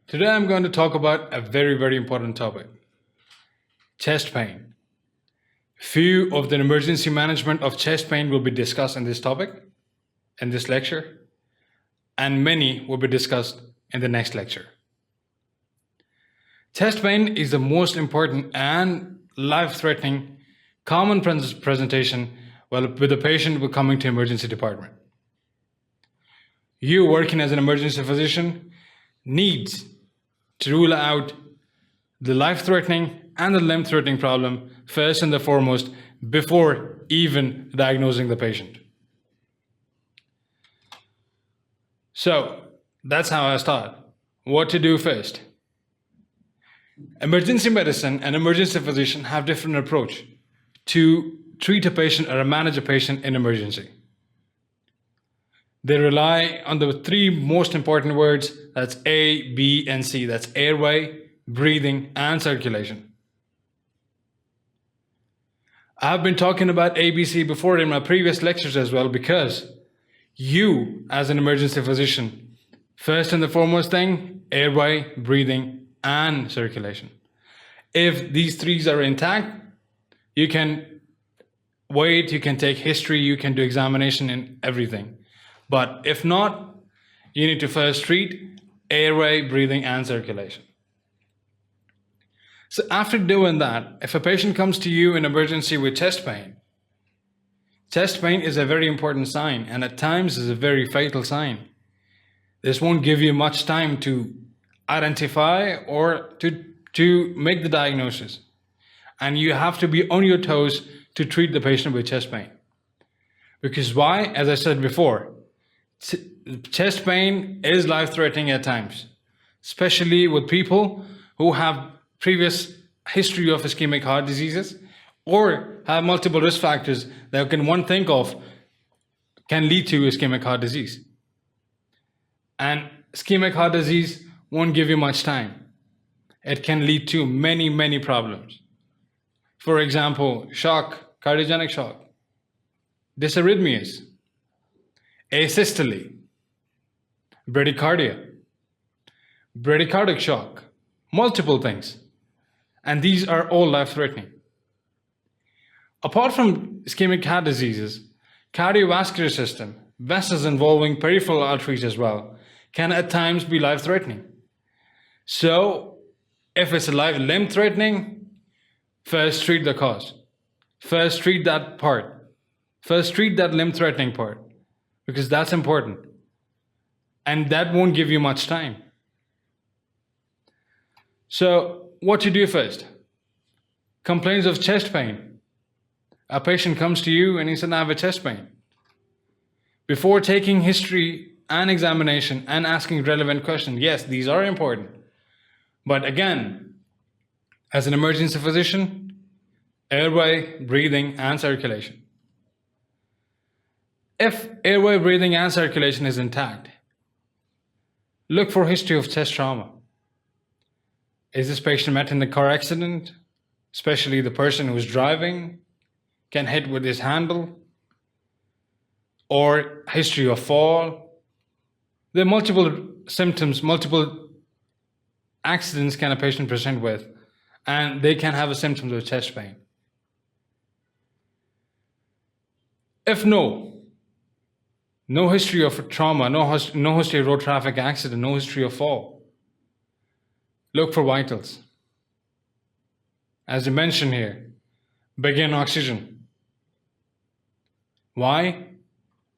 Today I'm going to talk about a very important topic, chest pain. Few of the emergency management of chest pain will be discussed in this topic, in this lecture, and many will be discussed in the next lecture. Chest pain is the most important and life-threatening common presentation with a patient coming to emergency department. You working as an emergency physician needs to rule out the life-threatening and the limb-threatening problem first and the foremost before even diagnosing the patient. So that's how I start. What to do first? Emergency medicine and emergency physician have different approach to treat a patient or manage a patient in emergency. They rely on the three most important words, that's A, B, and C. That's airway, breathing, and circulation. I've been talking about ABC before in my previous lectures as well, because you, as an emergency physician, first and the foremost thing, airway, breathing, and circulation. If these three are intact, you can wait, you can take history, you can do examination and everything. But if not, you need to first treat airway, breathing, and circulation. So after doing that, if a patient comes to you in emergency with chest pain is a very important sign, and at times is a very fatal sign. This won't give you much time to identify or to make the diagnosis. And you have to be on your toes to treat the patient with chest pain. Because why? As I said before, chest pain is life-threatening at times, especially with people who have previous history of ischemic heart diseases or have multiple risk factors that one think of can lead to ischemic heart disease. And ischemic heart disease won't give you much time. It can lead to many problems. For example, shock, cardiogenic shock, dysarrhythmias, asystole, bradycardia, bradycardic shock, multiple things. And these are all life-threatening. Apart from ischemic heart diseases, cardiovascular system, vessels involving peripheral arteries as well, can at times be life-threatening. So if it's limb-threatening, first treat the cause. First treat that part. First treat that limb-threatening part, because that's important. And that won't give you much time. So what to do first? Complaints of chest pain. A patient comes to you and he said, I have a chest pain. Before taking history and examination and asking relevant questions, yes, these are important. But again, as an emergency physician, airway, breathing, and circulation. If airway, breathing, and circulation is intact, look for history of chest trauma. Is this patient met in a car accident? Especially the person who's driving can hit with his handle, or history of fall. There are multiple symptoms, multiple accidents can a patient present with, and they can have a symptom of chest pain. If no history of trauma, no history of road traffic accident, no history of fall, look for vitals. As I mentioned here, begin oxygen. Why?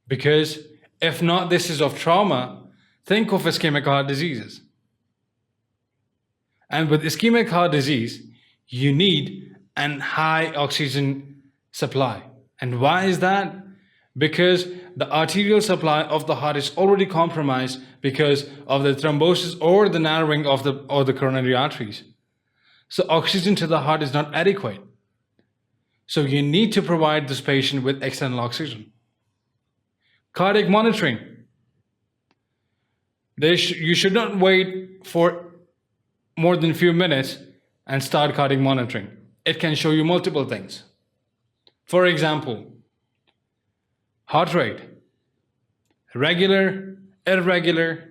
Because if not this is of trauma, think of ischemic heart diseases. And with ischemic heart disease, you need a high oxygen supply. And why is that? Because the arterial supply of the heart is already compromised because of the thrombosis or the narrowing of the coronary arteries. So oxygen to the heart is not adequate. So you need to provide this patient with external oxygen. Cardiac monitoring. You should not wait for more than a few minutes and start cardiac monitoring. It can show you multiple things. For example, heart rate, regular, irregular,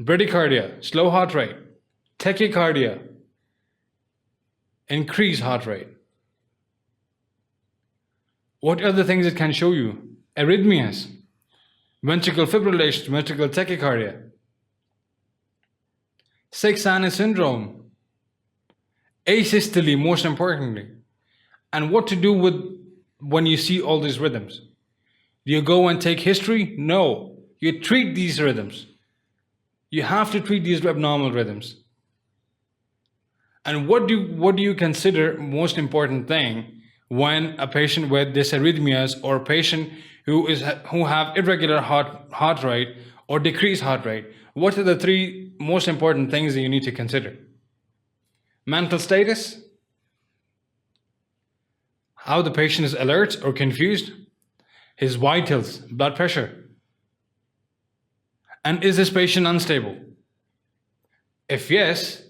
bradycardia, slow heart rate, tachycardia, increased heart rate. What other things it can show you? Arrhythmias, ventricular fibrillation, ventricular tachycardia, sick sinus syndrome, asystole, most importantly. And what to do with when you see all these rhythms? Do you go and take history? No. You treat these rhythms. You have to treat these abnormal rhythms. And what do you consider most important thing when a patient with dysarrhythmias or a patient who have irregular heart rate or decreased heart rate? What are the three most important things that you need to consider? Mental status, how the patient is alert or confused, his vitals, blood pressure, and is this patient unstable? If yes,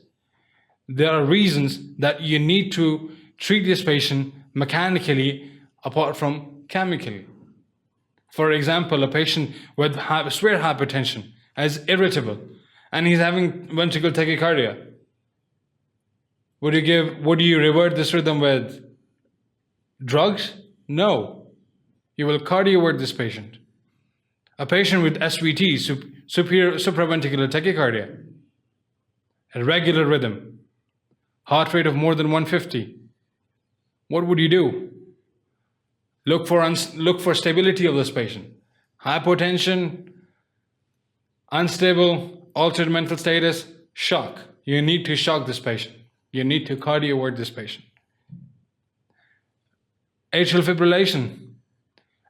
there are reasons that you need to treat this patient mechanically apart from chemically. For example, a patient with severe hypertension is irritable and he's having ventricular tachycardia. Would you revert this rhythm with drugs? No. You will cardiovert this patient. A patient with SVT, supraventricular tachycardia, irregular rhythm, heart rate of more than 150. What would you do? Look for stability of this patient. Hypotension, unstable, altered mental status, shock. You need to shock this patient. You need to cardiovert this patient. Atrial fibrillation,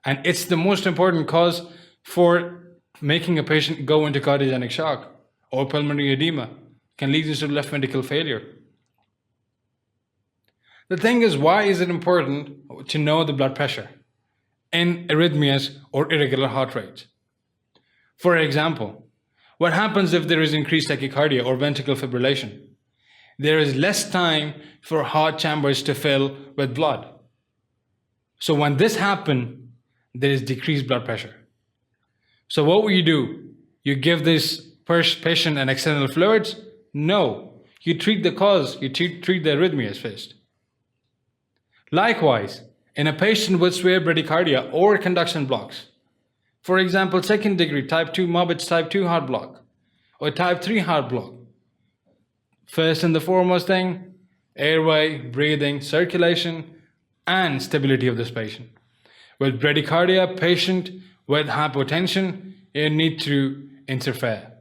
and it's the most important cause for making a patient go into cardiogenic shock or pulmonary edema, can lead to left ventricle failure. The thing is, why is it important to know the blood pressure in arrhythmias or irregular heart rates? For example, what happens if there is increased tachycardia or ventricular fibrillation? There is less time for heart chambers to fill with blood. So when this happens, there is decreased blood pressure. So what will you do? You give this patient an external fluids? No. You treat the cause. You treat the arrhythmias first. Likewise, in a patient with severe bradycardia or conduction blocks, for example, second degree type 2 Mabitz type 2 heart block or type 3 heart block, first and the foremost thing, airway, breathing, circulation, and stability of this patient. With bradycardia, patient with hypotension, you need to interfere.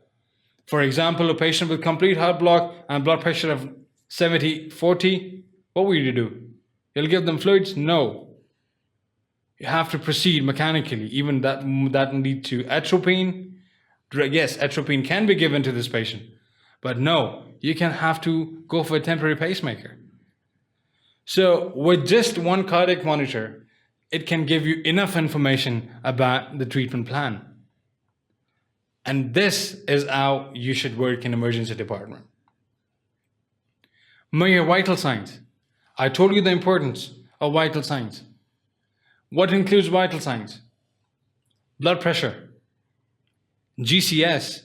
For example, a patient with complete heart block and blood pressure of 70/40, what will you do? You'll give them fluids? No. You have to proceed mechanically. Even that lead to atropine. Yes, atropine can be given to this patient, but no, you can have to go for a temporary pacemaker. So with just one cardiac monitor, it can give you enough information about the treatment plan. And this is how you should work in emergency department. Measure vital signs. I told you the importance of vital signs. What includes vital signs? Blood pressure, GCS,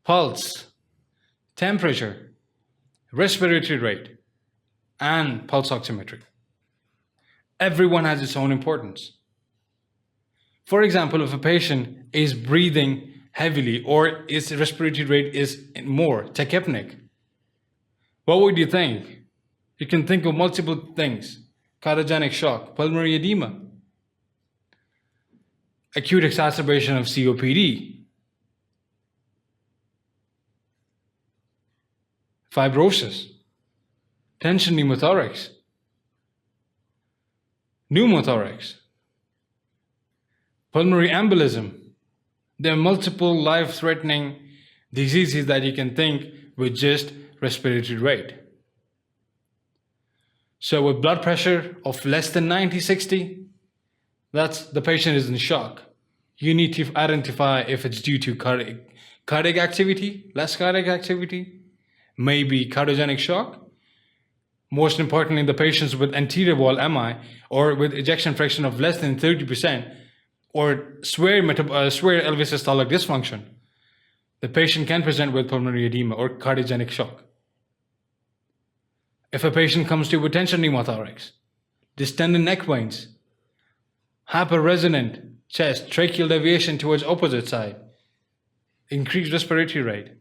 pulse, temperature, respiratory rate, and pulse oximetry. Everyone has its own importance. For example, if a patient is breathing heavily or his respiratory rate is more tachypneic, what would you think? You can think of multiple things: cardiogenic shock, pulmonary edema, acute exacerbation of COPD, fibrosis, tension pneumothorax, pneumothorax, pulmonary embolism. There are multiple life-threatening diseases that you can think with just respiratory rate. So with blood pressure of less than 90/60, that's the patient is in shock. You need to identify if it's due to cardiac activity, less cardiac activity, maybe cardiogenic shock. Most importantly, the patients with anterior wall MI or with ejection fraction of less than 30% or severe LV systolic dysfunction. the patient can present with pulmonary edema or cardiogenic shock. If a patient comes to you with tension pneumothorax, distended neck veins, hyperresonant chest, tracheal deviation towards opposite side, increased respiratory rate,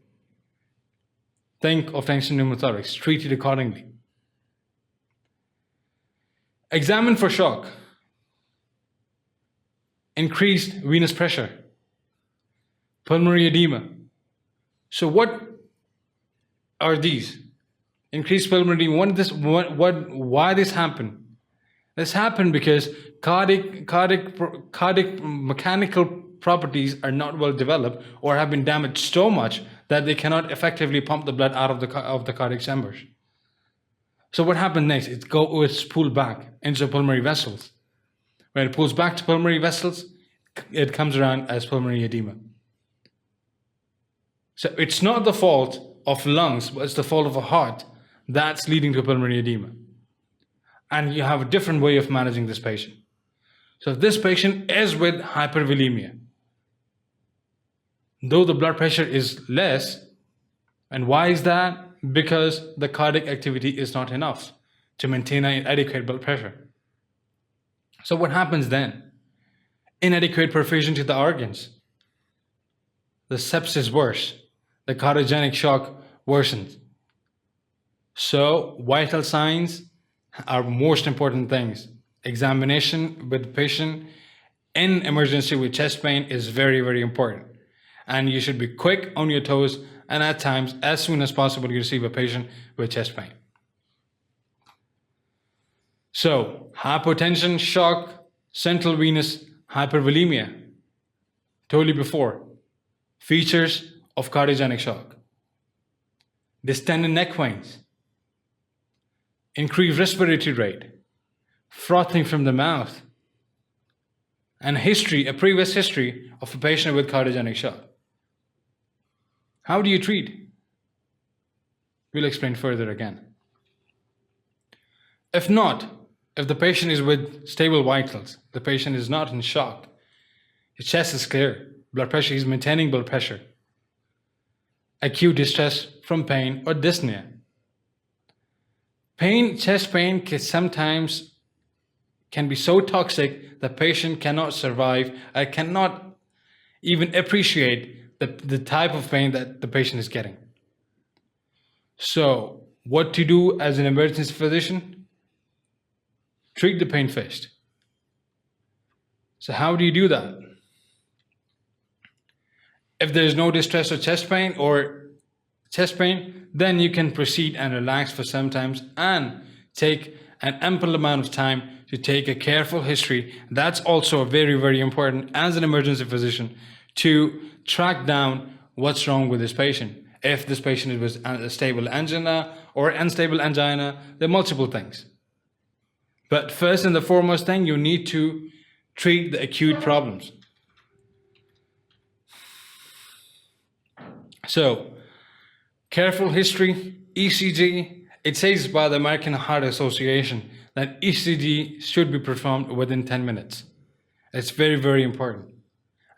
think of tension pneumothorax, treat it accordingly. Examine for shock, increased venous pressure, pulmonary edema. So what are these? Increased pulmonary edema. Why this happened? This happened because cardiac mechanical properties are not well developed or have been damaged so much that they cannot effectively pump the blood out of the cardiac chambers. So what happened next? It's pulled back into pulmonary vessels. When it pulls back to pulmonary vessels, it comes around as pulmonary edema. So it's not the fault of lungs, but it's the fault of a heart that's leading to pulmonary edema. And you have a different way of managing this patient. So if this patient is with hypervolemia, though the blood pressure is less, and why is that? Because the cardiac activity is not enough to maintain an adequate blood pressure. So what happens then? Inadequate perfusion to the organs. The sepsis worse. The cardiogenic shock worsens. So vital signs are most important things. Examination with the patient in emergency with chest pain is very, very important. And you should be quick on your toes, and at times, as soon as possible, you receive a patient with chest pain. So, hypotension, shock, central venous hypervolemia. Told you before. Features of cardiogenic shock. Distended neck veins. Increased respiratory rate. Frothing from the mouth. And a previous history of a patient with cardiogenic shock. How do you treat? We'll explain further again. If the patient is with stable vitals, the patient is not in shock, his chest is clear, blood pressure, he's maintaining blood pressure, acute distress from pain or dyspnea. Chest pain sometimes can be so toxic the patient cannot survive, cannot even appreciate the type of pain that the patient is getting. So, what to do as an emergency physician? Treat the pain first. So how do you do that? If there is no distress or chest pain, then you can proceed and relax for some times and take an ample amount of time to take a careful history. That's also very, very important as an emergency physician to track down what's wrong with this patient. If this patient is with a stable angina or unstable angina, there are multiple things. But first and the foremost thing, you need to treat the acute problems. So, careful history, ECG. It says by the American Heart Association that ECG should be performed within 10 minutes. It's very, very important.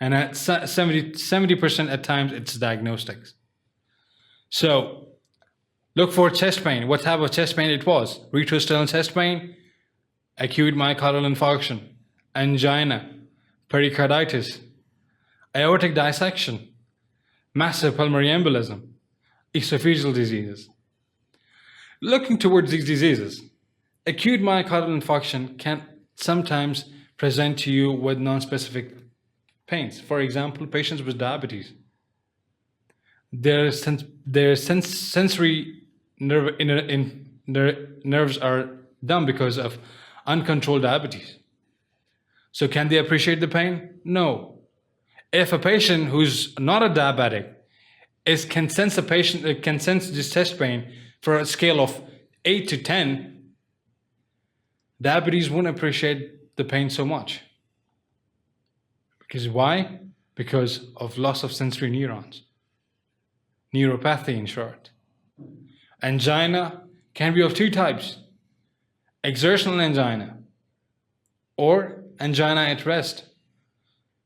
And at 70% at times, it's diagnostics. So, look for chest pain. What type of chest pain it was? Retrosternal chest pain, acute myocardial infarction, angina, pericarditis, aortic dissection, massive pulmonary embolism, esophageal diseases. Looking towards these diseases, acute myocardial infarction can sometimes present to you with non-specific pains. For example, patients with diabetes. Their sensory nerves are dumb because of uncontrolled diabetes. So can they appreciate the pain? No. If a patient who's not a diabetic can sense this chest pain for a scale of 8 to 10, diabetes won't appreciate the pain so much. Because why? Because of loss of sensory neurons. Neuropathy in short. Angina can be of two types. Exertional angina or angina at rest.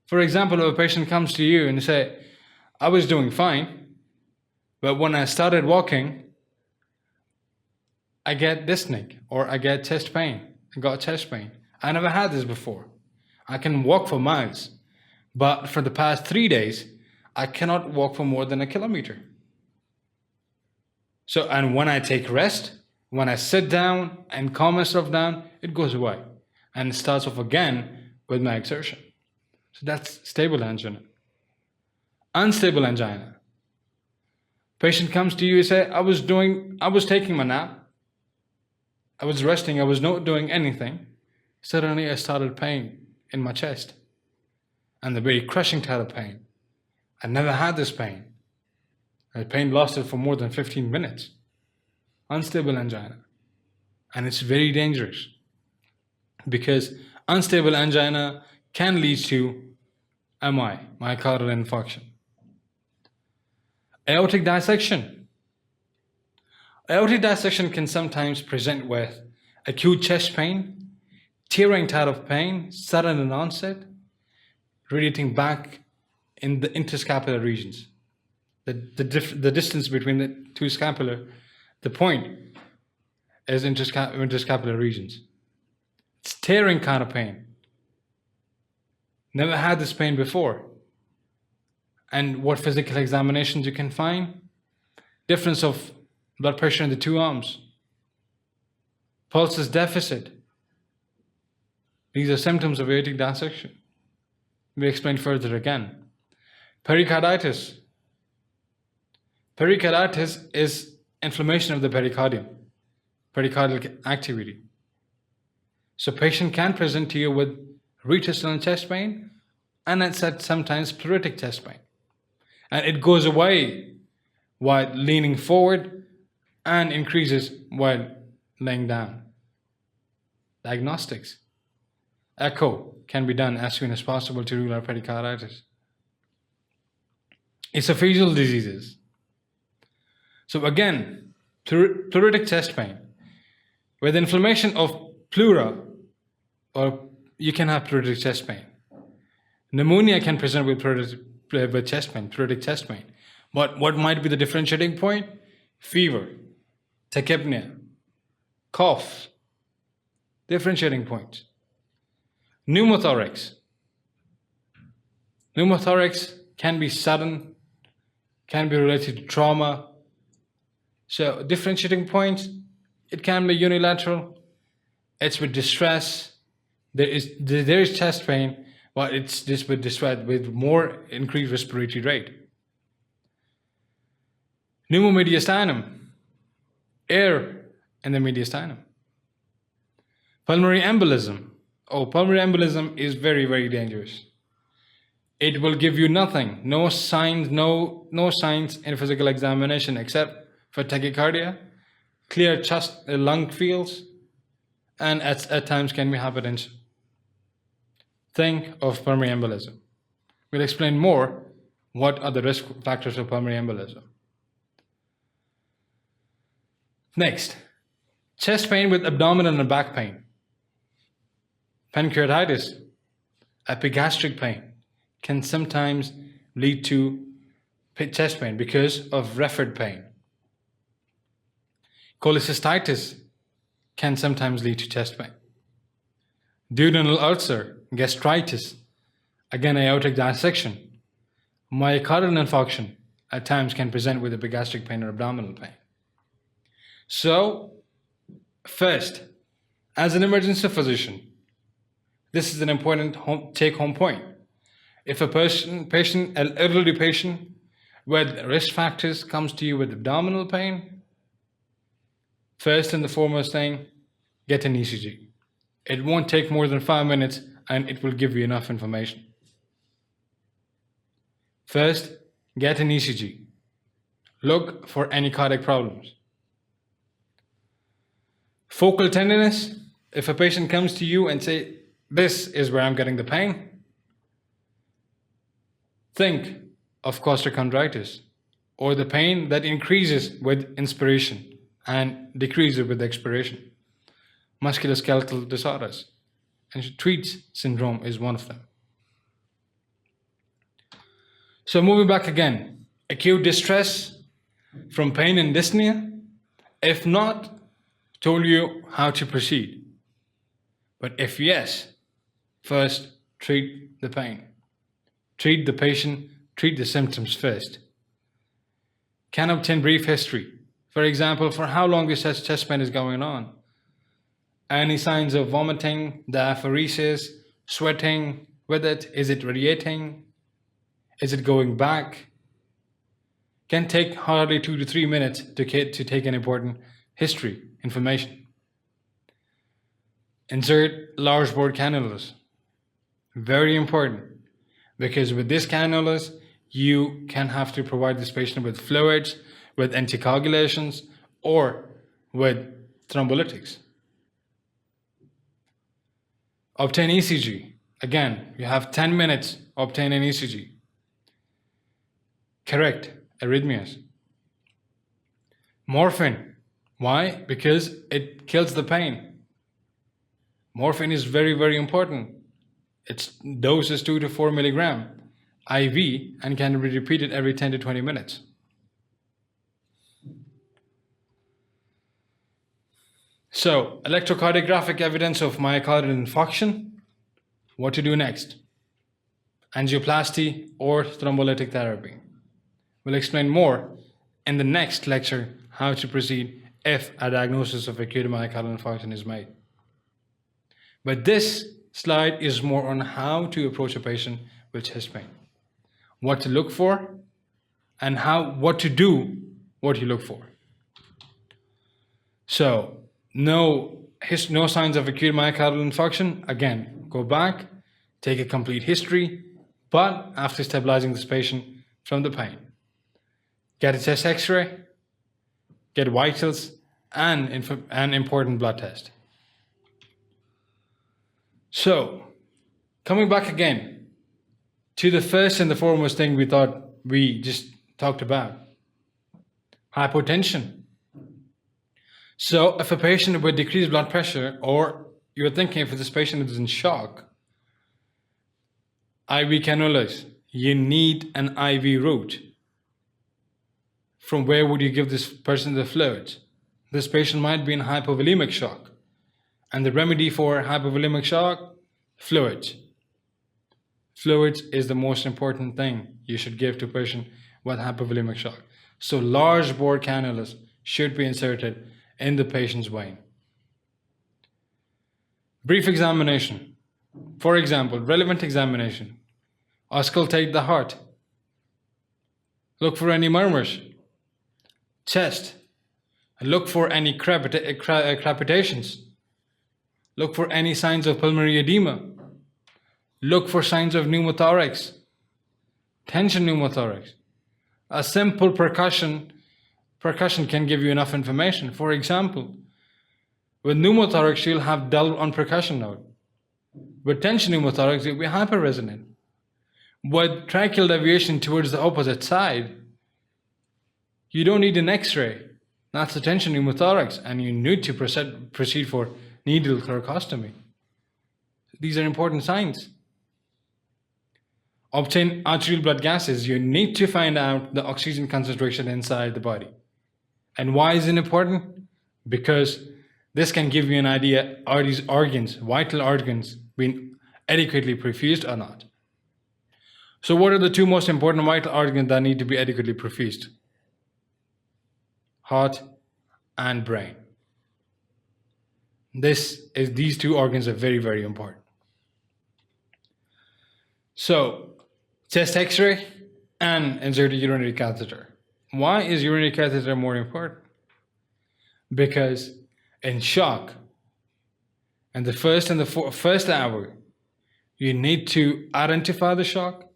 For example, if a patient comes to you and say, I was doing fine, but when I started walking, I get dyspnea or I get chest pain. I got chest pain. I never had this before. I can walk for miles, but for the past 3 days, I cannot walk for more than a kilometer. So, and when I take rest, when I sit down and calm myself down, it goes away and it starts off again with my exertion. So that's stable angina. Unstable angina. Patient comes to you and say, I was taking my nap, I was resting, I was not doing anything. Suddenly I started pain in my chest and a very crushing type of pain. I never had this pain. The pain lasted for more than 15 minutes. Unstable angina. And it's very dangerous because unstable angina can lead to MI, myocardial infarction. Aortic dissection. Aortic dissection can sometimes present with acute chest pain, tearing type of pain, sudden in onset, radiating back in the interscapular regions. The distance between the two scapular, the point is interscapular regions. It's tearing kind of pain. Never had this pain before. And what physical examinations you can find? Difference of blood pressure in the two arms. Pulse deficit. These are symptoms of aortic dissection. We explain further again. Pericarditis. Pericarditis is inflammation of the pericardium, pericardial activity. So patient can present to you with rectusal chest pain and it's sometimes pleuritic chest pain. And it goes away while leaning forward and increases while laying down. Diagnostics. Echo can be done as soon as possible to rule out pericarditis. Esophageal diseases. So again, pleuritic chest pain. With inflammation of pleura, or you can have pleuritic chest pain. Pneumonia can present with pleuritic chest pain. But what might be the differentiating point? Fever, tachypnea, cough, differentiating points. Pneumothorax. Pneumothorax can be sudden, can be related to trauma. So differentiating points, it can be unilateral, it's with distress, there is chest pain, but it's just with distress with more increased respiratory rate. Pneumomediastinum, air in the mediastinum. Pulmonary embolism. Oh, pulmonary embolism is very, very dangerous. It will give you nothing, no signs, no signs in physical examination except for tachycardia, clear chest, lung fields, and at times can be hypertension. Think of pulmonary embolism. We'll explain more what are the risk factors of pulmonary embolism. Next, chest pain with abdominal and back pain. Pancreatitis, epigastric pain can sometimes lead to chest pain because of referred pain. Cholecystitis can sometimes lead to chest pain. Duodenal ulcer, gastritis, again aortic dissection. Myocardial infarction at times can present with epigastric pain or abdominal pain. So, first, as an emergency physician, this is an important take-home point. If a patient, an elderly patient with risk factors comes to you with abdominal pain, first and the foremost thing, get an ECG. It won't take more than 5 minutes and it will give you enough information. First, get an ECG. Look for any cardiac problems. Focal tenderness, if a patient comes to you and say, this is where I'm getting the pain, think of costochondritis or the pain that increases with inspiration and decreases with expiration. Musculoskeletal disorders, and Treats syndrome is one of them. So moving back again, acute distress from pain and dyspnea? If not, told you how to proceed. But if yes, first treat the pain. Treat the patient, treat the symptoms first. Can obtain brief history. For example, for how long this chest pain is going on. Any signs of vomiting, diaphoresis, sweating with it? Is it radiating? Is it going back? Can take hardly 2 to 3 minutes to take an important history information. Insert large bore cannulas. Very important, because with this cannulas, you can have to provide this patient with fluids, with anticoagulations, or with thrombolytics. Obtain ECG. Again, you have 10 minutes, obtain an ECG. Correct arrhythmias. Morphine. Why? Because it kills the pain. Morphine is very, very important. Its dose is 2 to 4 milligram IV and can be repeated every 10 to 20 minutes. So, electrocardiographic evidence of myocardial infarction. What to do next? Angioplasty or thrombolytic therapy. We'll explain more in the next lecture how to proceed if a diagnosis of acute myocardial infarction is made. But this slide is more on how to approach a patient with chest pain. What to look for and what to do what you look for. So, no signs of acute myocardial infarction. Again, go back, take a complete history, but after stabilizing this patient from the pain. Get a chest x-ray, get vitals, and an important blood test. So, coming back again to the first and the foremost thing we just talked about, hypotension. So, if a patient with decreased blood pressure, or you're thinking if this patient is in shock, IV cannulas, you need an IV route. From where would you give this person the fluids? This patient might be in hypovolemic shock. And the remedy for hypovolemic shock? Fluids. Fluids is the most important thing you should give to a patient with hypovolemic shock. So large bore cannulas should be inserted in the patient's vein. Brief examination. For example, relevant examination. Auscultate the heart. Look for any murmurs. Chest. Look for any crepitations. Look for any signs of pulmonary edema. Look for signs of pneumothorax. Tension pneumothorax. A simple percussion can give you enough information. For example, with pneumothorax, you'll have dull on percussion node. With tension pneumothorax, you'll be hyperresonant. With tracheal deviation towards the opposite side, you don't need an X-ray. That's the tension pneumothorax, and you need to proceed for needle thoracostomy. These are important signs. Obtain arterial blood gases. You need to find out the oxygen concentration inside the body. And why is it important? Because this can give you an idea, are these organs, vital organs, being adequately perfused or not? So what are the two most important vital organs that need to be adequately perfused? Heart and brain. These two organs are very, very important. So, chest x-ray and insert a urinary catheter. Why is urinary catheter more important? Because in shock, in the first hour, you need to identify the shock,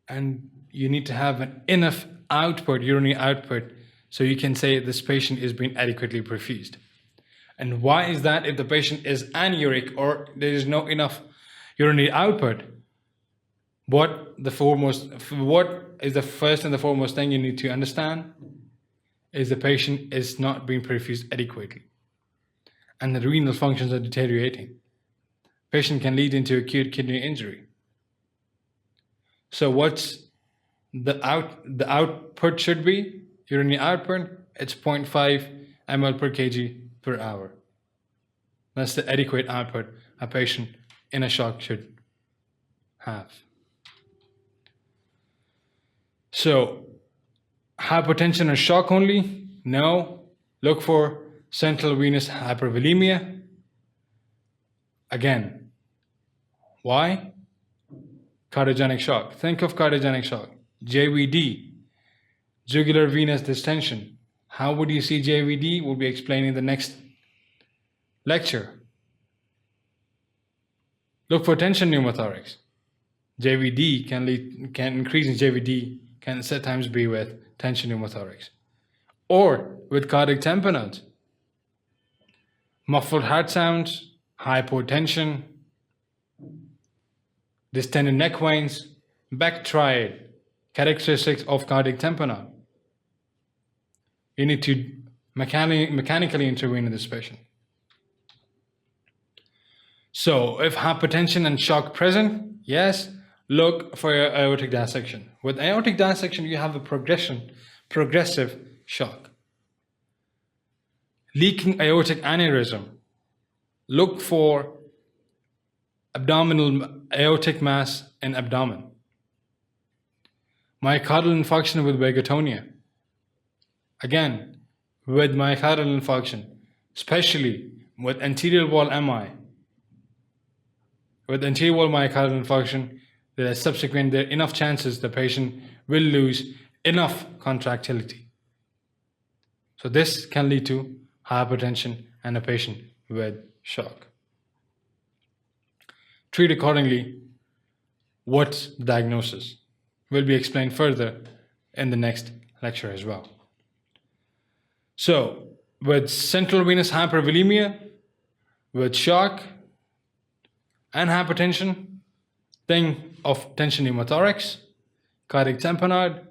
and you need to have enough output, urinary output, so you can say this patient is being adequately perfused. And why is that? If the patient is anuric or there is no enough urinary output, what is the first and the foremost thing you need to understand is the patient is not being perfused adequately, and the renal functions are deteriorating. Patient can lead into acute kidney injury. So what's the output should be, urinary output, it's 0.5 ml per kg per hour. That's the adequate output a patient in a shock should have. So, hypotension or shock only? No. Look for central venous hypervolemia. Again, why? Cardiogenic shock. Think of cardiogenic shock. JVD, jugular venous distension. How would you see JVD? We'll be explaining the next lecture. Look for tension pneumothorax. JVD can increase in JVD can at times be with tension pneumothorax or with cardiac tamponade. Muffled heart sounds, hypotension, distended neck veins, back triad, characteristics of cardiac tamponade. You need to mechanically intervene in this patient. So if hypertension and shock present, yes, look for your aortic dissection. With aortic dissection, you have a progressive shock. Leaking aortic aneurysm. Look for abdominal aortic mass in abdomen. Myocardial infarction with vagotonia. Again, with myocardial infarction, especially with anterior wall MI, with anterior wall myocardial infarction, there are enough chances the patient will lose enough contractility. So this can lead to hypertension and a patient with shock. Treat accordingly. What's the diagnosis? Will be explained further in the next lecture as well. So, with central venous hypervolemia, with shock and hypertension, think of tension pneumothorax, cardiac tamponade,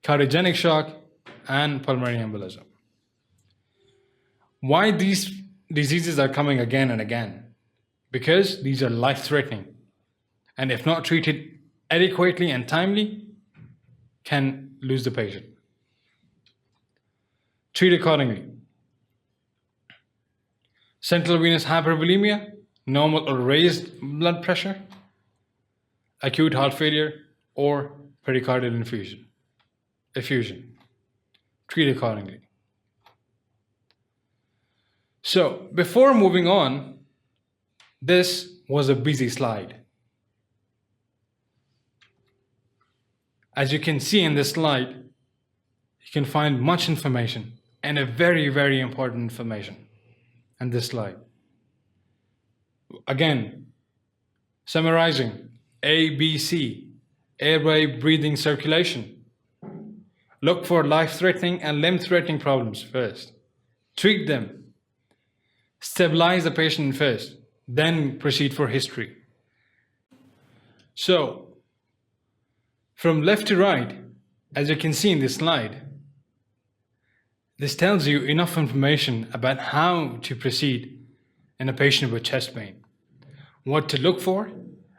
cardiogenic shock, and pulmonary embolism. Why these diseases are coming again and again? Because these are life-threatening, and if not treated adequately and timely, can lose the patient. Treat accordingly. Central venous hypervolemia, normal or raised blood pressure, acute heart failure, or pericardial effusion. Treat accordingly. So, before moving on, this was a busy slide. As you can see in this slide, you can find much information and a very, very important information in this slide. Again, summarizing, A, B, C, airway, breathing, circulation. Look for life-threatening and limb-threatening problems first. Treat them. Stabilize the patient first, then proceed for history. So, from left to right, as you can see in this slide, this tells you enough information about how to proceed in a patient with chest pain, what to look for,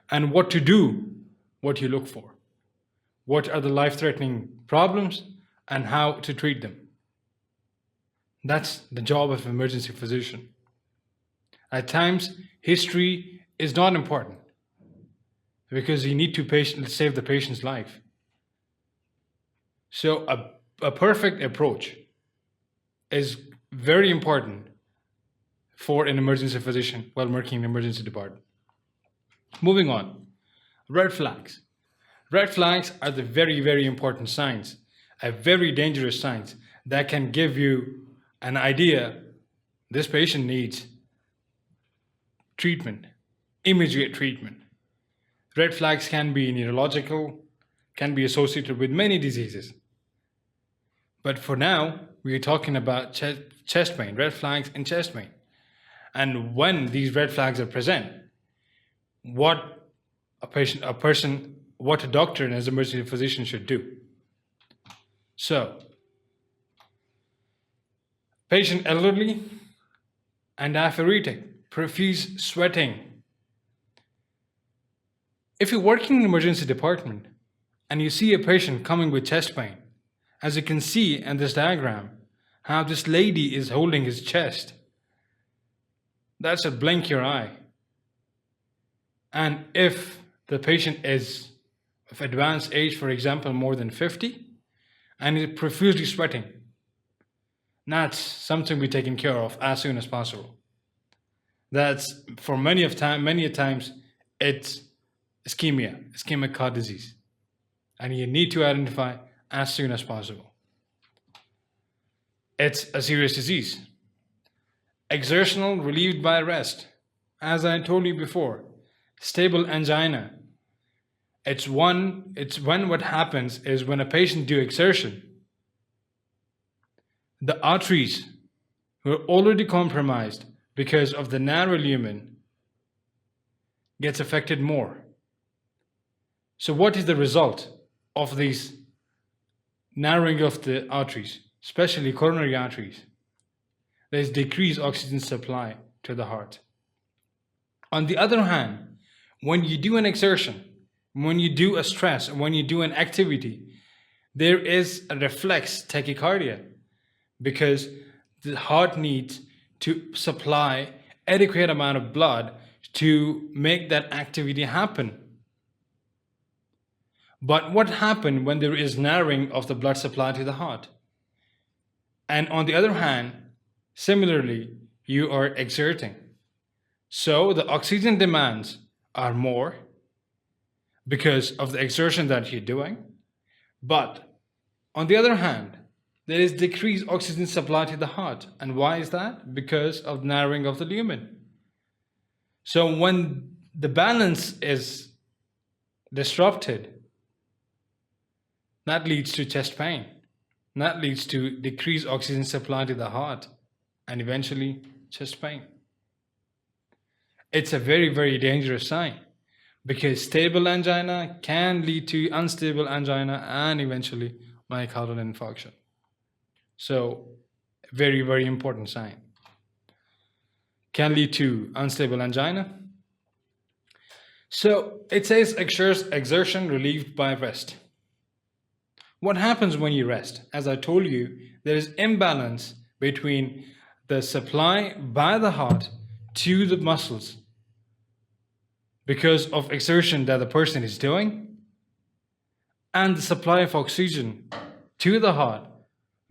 and what to do what you look for. What are the life-threatening problems and how to treat them. That's the job of an emergency physician. At times, history is not important because you need to save the patient's life. So a perfect approach is very important for an emergency physician while working in the emergency department. Moving on, red flags. Red flags are the very, very important signs, a very dangerous signs that can give you an idea this patient needs treatment, immediate treatment. Red flags can be neurological, can be associated with many diseases. But for now, we are talking about chest pain, red flags in chest pain. And when these red flags are present, what a doctor and as an emergency physician should do. So, patient elderly and aphoretic, profuse sweating. If you're working in an emergency department and you see a patient coming with chest pain, as you can see in this diagram, how this lady is holding his chest, that should blink your eye. And if the patient is of advanced age, for example, more than 50, and is profusely sweating, that's something we're taking care of as soon as possible. That's for many times it's ischemic heart disease, and you need to identify as soon as possible. It's a serious disease. Exertional relieved by rest. As I told you before, stable angina. It's when what happens is when a patient do exertion, the arteries who are already compromised because of the narrow lumen gets affected more. So what is the result of these narrowing of the arteries, especially coronary arteries? There's decreased oxygen supply to the heart. On the other hand, when you do an exertion, when you do a stress, when you do an activity, there is a reflex tachycardia because the heart needs to supply adequate amount of blood to make that activity happen. But what happens when there is narrowing of the blood supply to the heart? And on the other hand, similarly, you are exerting. So the oxygen demands are more because of the exertion that you're doing. But on the other hand, there is decreased oxygen supply to the heart. And why is that? Because of narrowing of the lumen. So when the balance is disrupted, that leads to chest pain. That leads to decreased oxygen supply to the heart and eventually chest pain. It's a very, very dangerous sign because stable angina can lead to unstable angina and eventually myocardial infarction. So, very, very important sign. Can lead to unstable angina. So, it says exertion relieved by rest. What happens when you rest? As I told you, there is imbalance between the supply by the heart to the muscles because of exertion that the person is doing and the supply of oxygen to the heart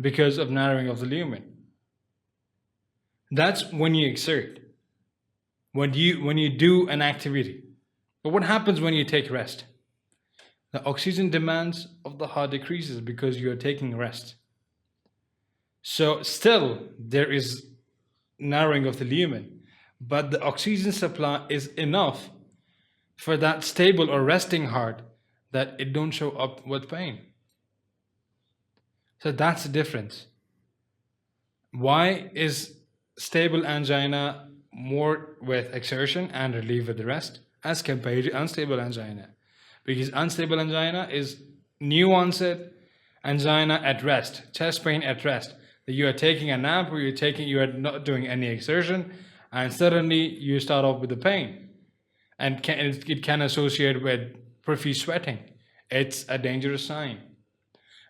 because of narrowing of the lumen. That's when you exert, when you do an activity. But what happens when you take rest? The oxygen demands of the heart decreases because you are taking rest. So still there is narrowing of the lumen, but the oxygen supply is enough for that stable or resting heart that it don't show up with pain. So that's the difference. Why is stable angina more with exertion and relief with the rest as compared to unstable angina? Because unstable angina is new onset angina at rest, chest pain at rest. That you are taking a nap or you are not doing any exertion, and suddenly you start off with the pain, and it can associate with profuse sweating. It's a dangerous sign.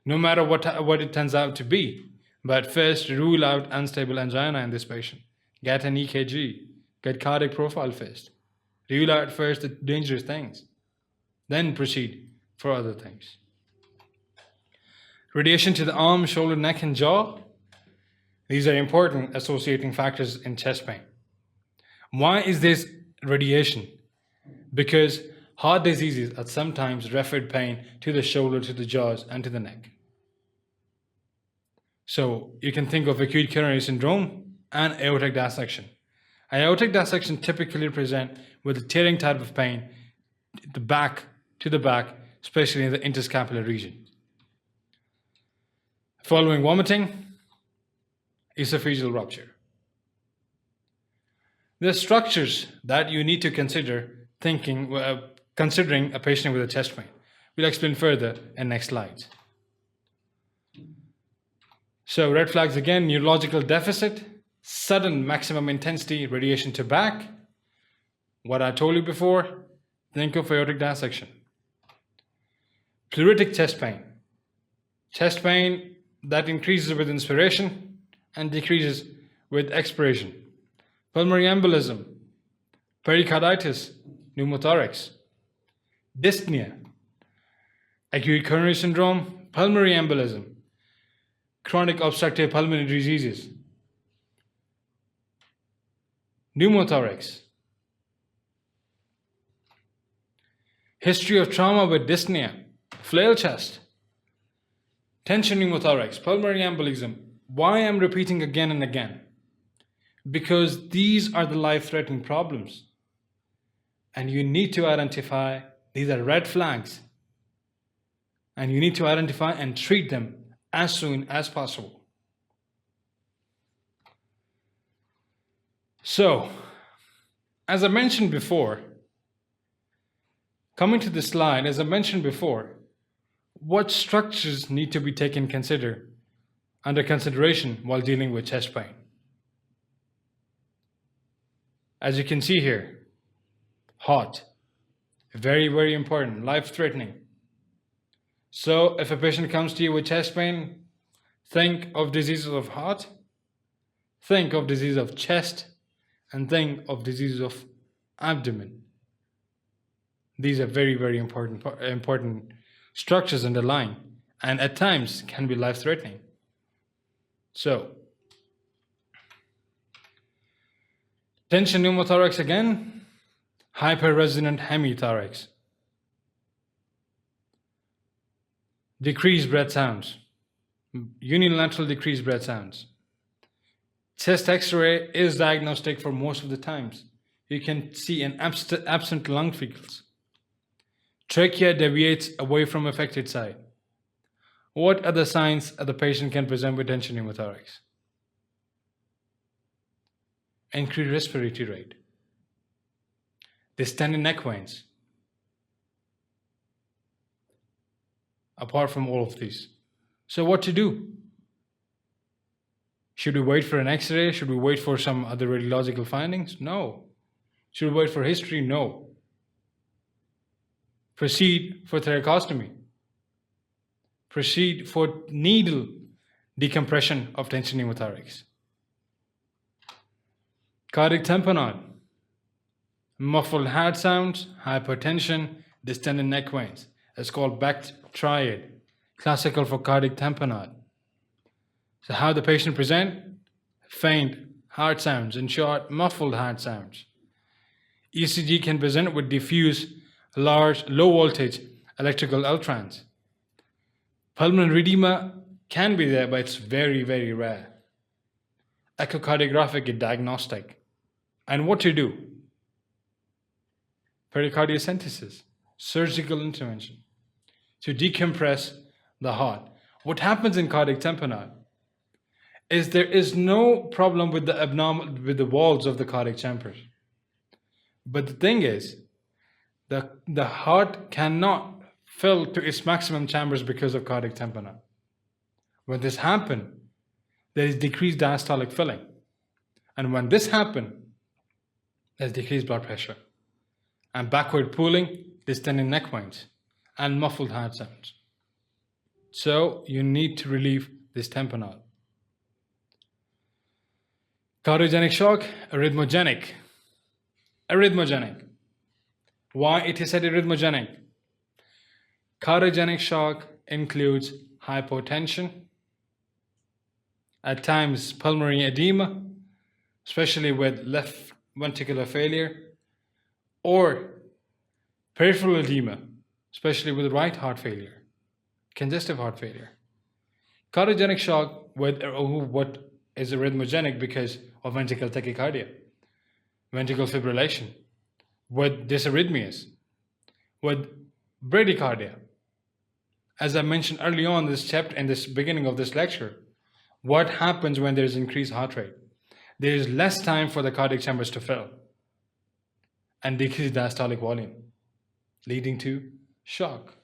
No matter what it turns out to be, but first rule out unstable angina in this patient. Get an EKG, get cardiac profile first. Rule out first the dangerous things. Then proceed for other things. Radiation to the arm, shoulder, neck, and jaw. These are important associating factors in chest pain. Why is this radiation? Because heart diseases are sometimes referred pain to the shoulder, to the jaws, and to the neck. So you can think of acute coronary syndrome and aortic dissection. Aortic dissection typically present with a tearing type of pain to the back, especially in the interscapular region. Following vomiting, esophageal rupture. There are structures that you need to consider considering a patient with a chest pain. We'll explain further in next slides. So red flags again: neurological deficit, sudden maximum intensity radiation to back. What I told you before, think of aortic dissection. Pleuritic chest pain. Chest pain that increases with inspiration and decreases with expiration. Pulmonary embolism, pericarditis, pneumothorax. Dyspnea, acute coronary syndrome, pulmonary embolism, chronic obstructive pulmonary diseases. Pneumothorax. History of trauma with dyspnea, flail chest, tension pneumothorax, pulmonary embolism. Why I'm repeating again and again? Because these are the life-threatening problems. And you need to identify, these are red flags. And you need to identify and treat them as soon as possible. So, as I mentioned before, coming to the slide, as I mentioned before, what structures need to be taken under consideration while dealing with chest pain? As you can see here, heart, very, very important, life-threatening. So if a patient comes to you with chest pain, think of diseases of heart, think of disease of chest, and think of diseases of abdomen. These are very, very important structures in the line, and at times can be life-threatening. So, tension pneumothorax again, hyperresonant hemithorax, decreased breath sounds, unilateral decreased breath sounds. Chest X-ray is diagnostic for most of the times. You can see an absent lung fields. Trachea deviates away from affected side. What other signs the patient can present with tension pneumothorax? Increased respiratory rate, distended neck veins. Apart from all of these, so what to do? Should we wait for an X-ray? Should we wait for some other radiological findings? No. Should we wait for history? No. Proceed for thoracostomy. Proceed for needle decompression of tension pneumothorax. Cardiac tamponade, muffled heart sounds, hypertension, distended neck veins. It's called Becht triad, classical for cardiac tamponade. So how the patient present? Faint heart sounds, in short, muffled heart sounds. ECG can present with diffuse, large, low voltage electrical ultrans. Pulmonary edema can be there, but it's very, very rare. Echocardiographic is diagnostic. And what to do? Pericardiocentesis, surgical intervention to decompress the heart. What happens in cardiac tamponade is there is no problem with the walls of the cardiac chambers. But the thing is, the heart cannot fill to its maximum chambers because of cardiac tamponade. When this happens, there is decreased diastolic filling. And when this happens, there's decreased blood pressure and backward pooling, distended neck veins, and muffled heart sounds. So you need to relieve this tamponade. Cardiogenic shock, arrhythmogenic. Arrhythmogenic. Why it is said arrhythmogenic? Cardiogenic shock includes hypotension, at times pulmonary edema, especially with left ventricular failure, or peripheral edema, especially with right heart failure, congestive heart failure. Cardiogenic shock with what is arrhythmogenic because of ventricular tachycardia, ventricular fibrillation, with dysarrhythmias, with bradycardia. As I mentioned early on in this chapter, in this beginning of this lecture, what happens when there is increased heart rate? There is less time for the cardiac chambers to fill and decreased diastolic volume, leading to shock.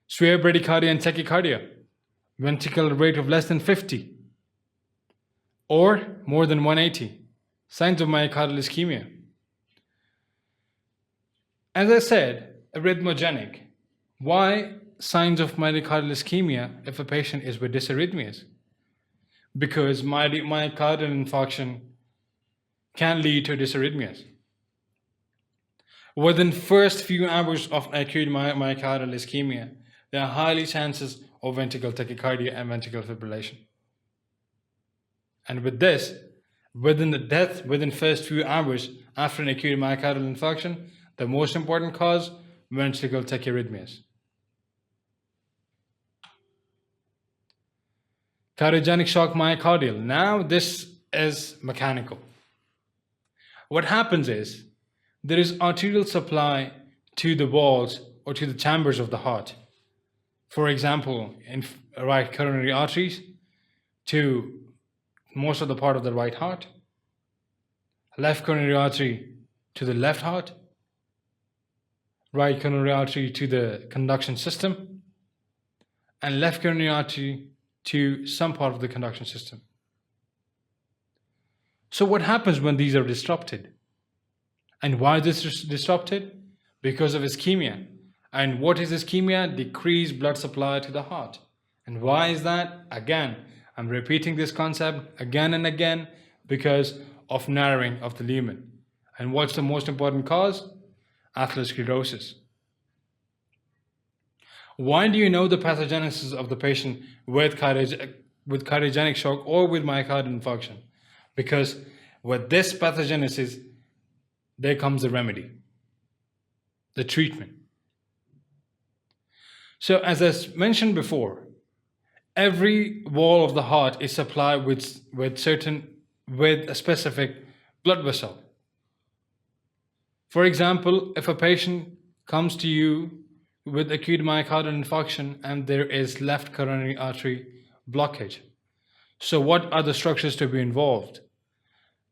Severe bradycardia and tachycardia, ventricular rate of less than 50 or more than 180, signs of myocardial ischemia. As I said, arrhythmogenic, Why signs of myocardial ischemia if a patient is with dysarrhythmias? Because myocardial infarction can lead to dysarrhythmias. Within first few hours of acute myocardial ischemia, there are highly chances of ventricular tachycardia and ventricular fibrillation. And with this, within the death within first few hours after an acute myocardial infarction, the most important cause, ventricular tachyarrhythmias. Cardiogenic shock myocardial. Now this is mechanical. What happens is there is arterial supply to the walls or to the chambers of the heart. For example, in right coronary arteries to most of the part of the right heart, left coronary artery to the left heart, right coronary artery to the conduction system, and left coronary artery to some part of the conduction system. So what happens when these are disrupted? And why this is disrupted? Because of ischemia. And what is ischemia? Decreased blood supply to the heart. And why is that? Again, I'm repeating this concept again and again because of narrowing of the lumen. And what's the most important cause? Atherosclerosis. Why do you know the pathogenesis of the patient with cardiogenic shock or with myocardial infarction? Because with this pathogenesis, there comes the remedy, the treatment. So as I mentioned before, every wall of the heart is supplied with a specific blood vessel. For example, if a patient comes to you with acute myocardial infarction and there is left coronary artery blockage, so what are the structures to be involved?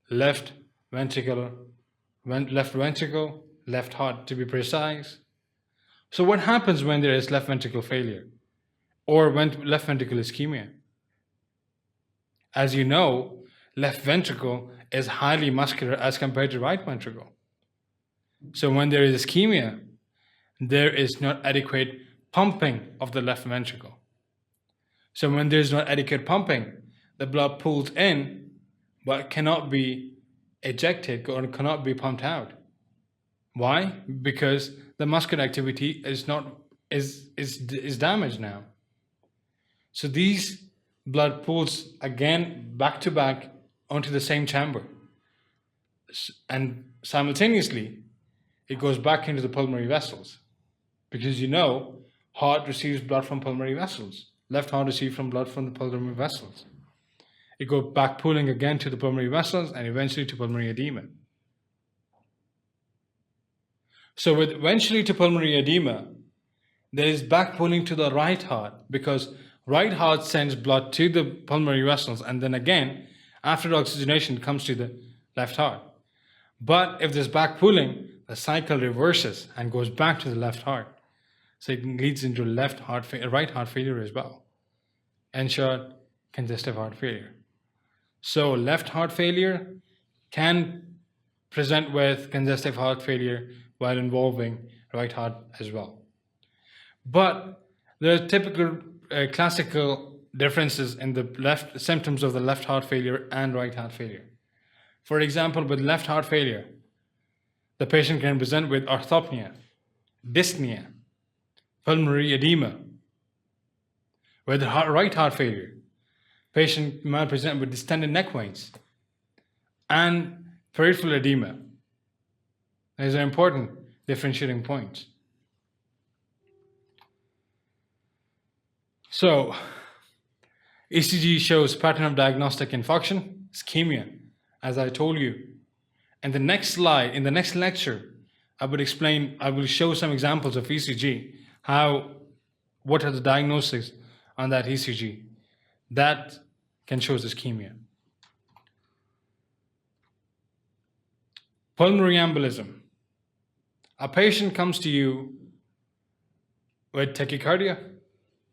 Left ventricle, left heart to be precise. So what happens when there is left ventricle failure or when left ventricle ischemia? As you know, left ventricle is highly muscular as compared to right ventricle. So when there is ischemia, there is not adequate pumping of the left ventricle. So when there is not adequate pumping, the blood pulls in but cannot be ejected or cannot be pumped out. Why? Because the muscular activity is damaged now. So these blood pulls again back to back onto the same chamber, and simultaneously it goes back into the pulmonary vessels, because you know heart receives blood from pulmonary vessels, left heart receives blood from the pulmonary vessels. It goes back pulling again to the pulmonary vessels and eventually to pulmonary edema. So with eventually to pulmonary edema, there is back pulling to the right heart, because right heart sends blood to the pulmonary vessels and then again after oxygenation comes to the left heart. But if there's back pulling, the cycle reverses and goes back to the left heart. So it leads into right heart failure as well. In short, congestive heart failure. So left heart failure can present with congestive heart failure while involving right heart as well. But there are typical classical differences in the symptoms of the left heart failure and right heart failure. For example, with left heart failure, the patient can present with orthopnea, dyspnea, pulmonary edema. With right heart failure, patient might present with distended neck veins and peripheral edema. These are important differentiating points. So, ECG shows pattern of diagnostic infarction, ischemia, as I told you. And the next slide, in the next lecture, I will show some examples of ECG, what are the diagnoses on that ECG that can show ischemia. Pulmonary embolism. A patient comes to you with tachycardia,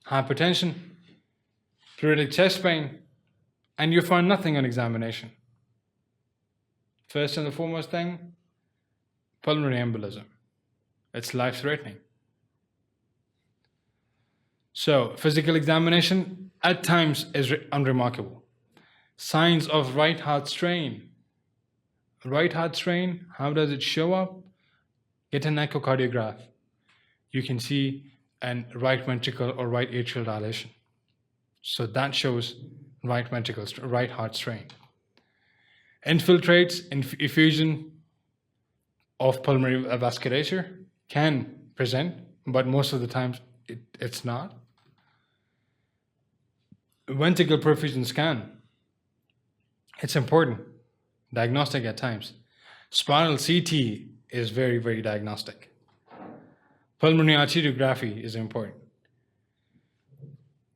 hypertension, pleuritic chest pain, and you find nothing on examination. First and the foremost thing, pulmonary embolism. It's life-threatening. So, physical examination at times is unremarkable. Signs of right heart strain. Right heart strain, how does it show up? Get an echocardiograph. You can see an right ventricle or right atrial dilation. So that shows right ventricle, right heart strain. Infiltrates, effusion of pulmonary vasculature can present, but most of the times it's not. Ventricle perfusion scan. It's important. Diagnostic at times. Spiral CT is very, very diagnostic. Pulmonary arteriography is important.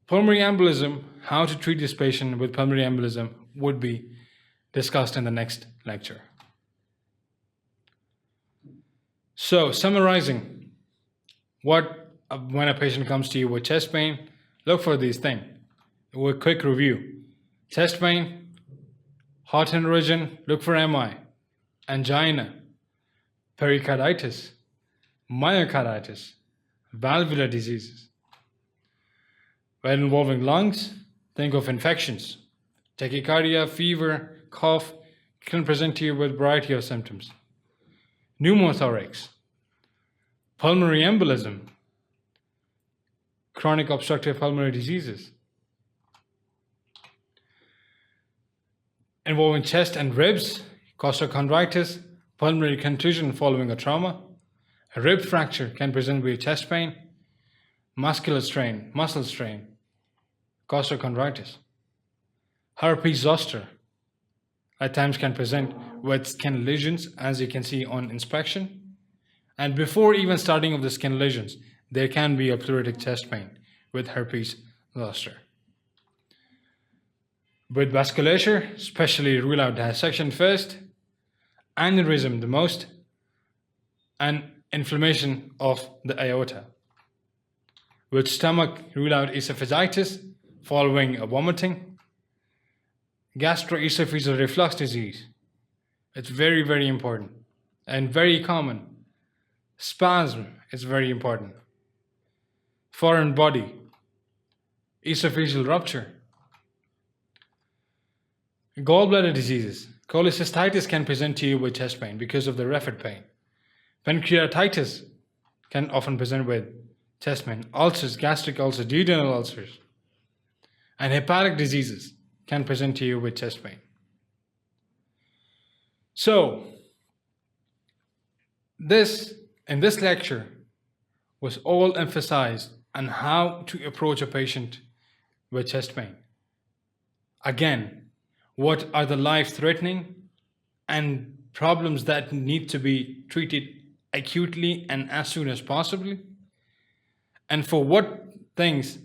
Pulmonary embolism, how to treat this patient with pulmonary embolism would be discussed in the next lecture. So, summarizing, when a patient comes to you with chest pain, look for these things. With quick review. Chest pain, heart hemorrhage, look for MI, angina, pericarditis, myocarditis, valvular diseases. When involving lungs, think of infections. Tachycardia, fever, cough can present to you with a variety of symptoms. Pneumothorax, pulmonary embolism, chronic obstructive pulmonary diseases. Involving chest and ribs, costochondritis, pulmonary contusion following a trauma. A rib fracture can present with chest pain, muscular strain, muscle strain, costochondritis. Herpes zoster at times can present with skin lesions, as you can see on inspection. And before even starting of the skin lesions, there can be a pleuritic chest pain with herpes zoster. With vasculature, especially rule out dissection first, aneurysm the most, and inflammation of the aorta. With stomach, rule out esophagitis following a vomiting. Gastroesophageal reflux disease. It's very, very important and very common. Spasm is very important. Foreign body, esophageal rupture. Gallbladder diseases. Cholecystitis can present to you with chest pain because of the rapid pain. Pancreatitis can often present with chest pain. Ulcers, gastric ulcers, duodenal ulcers. And hepatic diseases can present to you with chest pain. So, in this lecture was all emphasized on how to approach a patient with chest pain. Again, what are the life-threatening and problems that need to be treated acutely and as soon as possible, and for what things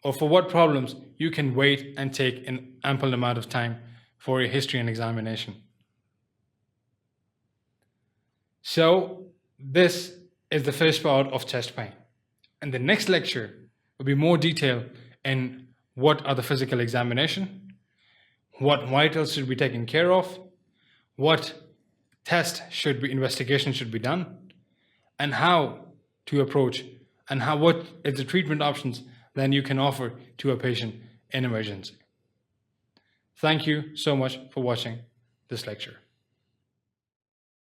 or for what problems you can wait and take an ample amount of time for a history and examination. So this is the first part of chest pain. And the next lecture will be more detail in what are the physical examination, what vitals should be taken care of, what investigation should be done, and how to approach, and what is the treatment options then you can offer to a patient in emergency. Thank you so much for watching this lecture.